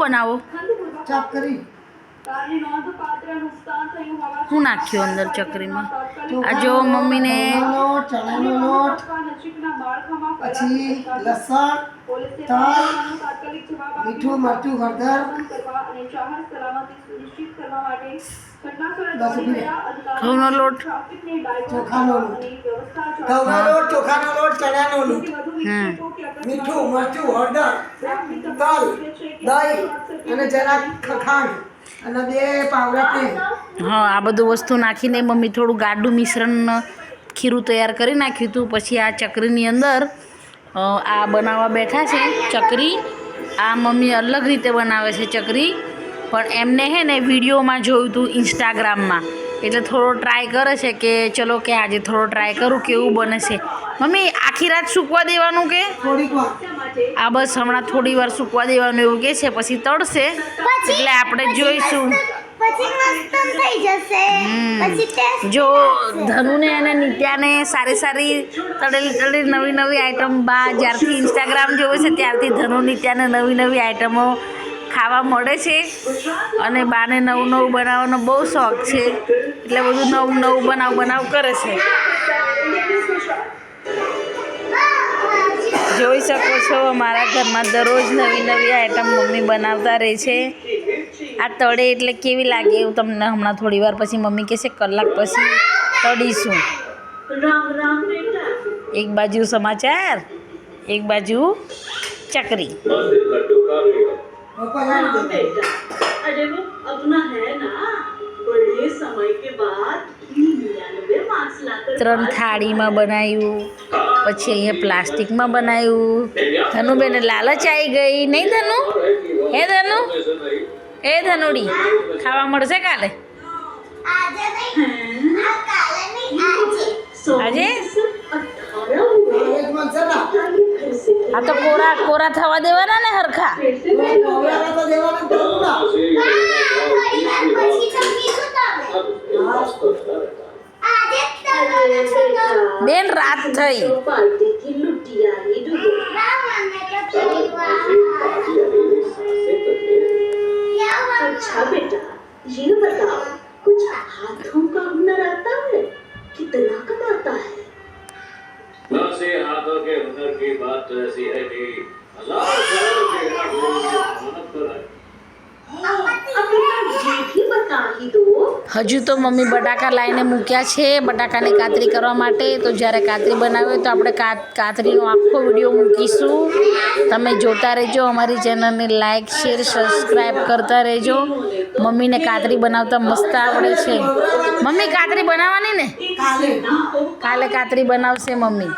બનાવો? ચકરી. હું નાખ્યું અંદર ચકરીમાં? આ જો મમ્મીને ચણાનો લોટ, પછી લસણ, તલ, મીઠું, મરચું, હળદર, ઘઉંનો લોટ, ચોખાનો લોટ, ઘઉંનો લોટ, ચોખાનો લોટ, ચણાનો લોટ, મીઠું, મરચું, હળદર, તલ, દહીં અને જરાક ખાંડ અને 2 પાવડા તેલ. હા, આ બધું વસ્તુ નાખીને મમ્મી થોડું ગાઢું મિશ્રણ ખીરું તૈયાર કરી નાખ્યું હતું. પછી આ ચકરીની અંદર આ બનાવવા બેઠા છે ચકરી. આ મમ્મી અલગ રીતે બનાવે છે ચકરી, પણ એમને હે ને વિડીયોમાં જોયું હતું ઇન્સ્ટાગ્રામમાં, એટલે થોડો ટ્રાય કરે છે કે ચલો કે આજે થોડો ટ્રાય કરું કેવું બને છે. મમ્મી આખી રાત સૂકવા દેવાનું કે? થોડીક વાર. આ બસ હમણાં થોડી વાર સૂકવા દેવાનું એવું કહે છે, પછી તળશે એટલે આપણે જોઈશું. જો ધનુને અને નિત્યાને સારી સારી તળેલી નવી નવી આઈટમ બા જ્યારથી ઇન્સ્ટાગ્રામ જોવે છે ત્યારથી ધનુ નિત્યાને નવી નવી આઈટમો ખાવા મળે છે અને બાને નવું નવું બનાવવાનો બહુ શોખ છે, એટલે બધું નવું નવું બનાવ કરે છે. જોઈ શકો છો અમારા ઘરમાં દરરોજ નવી નવી આઈટમ મમ્મી બનાવતા રહે છે. આ તળે એટલે કેવી લાગે એવું તમને હમણાં થોડી વાર પછી મમ્મી કહેશે, કલાક પછી તળીશું. એક બાજુ સમાચાર, એક બાજુ ચકરી. ત્રણ થાળીમાં બનાવ્યું, પછી અહીંયા પ્લાસ્ટિકમાં બનાવ્યું. ધનુબેને લાલચ આવી ગઈ નહીં ધનુ? હે ધનુ? એ ધનુડી ખાવા મળશે કાલે? આજે આ તો કોરા થવા દેવાના ને હરખા. બેન રાત થઈ. अच्छा बेटा, ये बताओ कुछ हाथों का हुनर आता है? कितना कमाता है? से हाथों के हुनर की बात तो ऐसी है कि हजारों करोड़ के मेहनत पर है। ये भी बता ही दो। હજુ તો મમ્મી બટાકા લાવીને મૂક્યા છે બટાકાની કાતરી કરવા માટે. તો જ્યારે કાતરી બનાવે તો આપણે કાતરીનો આખો વિડીયો મૂકીશું. તમે જોતા રહેજો, અમારી ચેનલને લાઈક શેર સબસ્ક્રાઈબ કરતા રહેજો. મમ્મીને કાતરી બનાવતા મસ્ત આવડે છે. મમ્મી કાતરી બનાવવાની ને? કાલે કાતરી બનાવશે મમ્મી.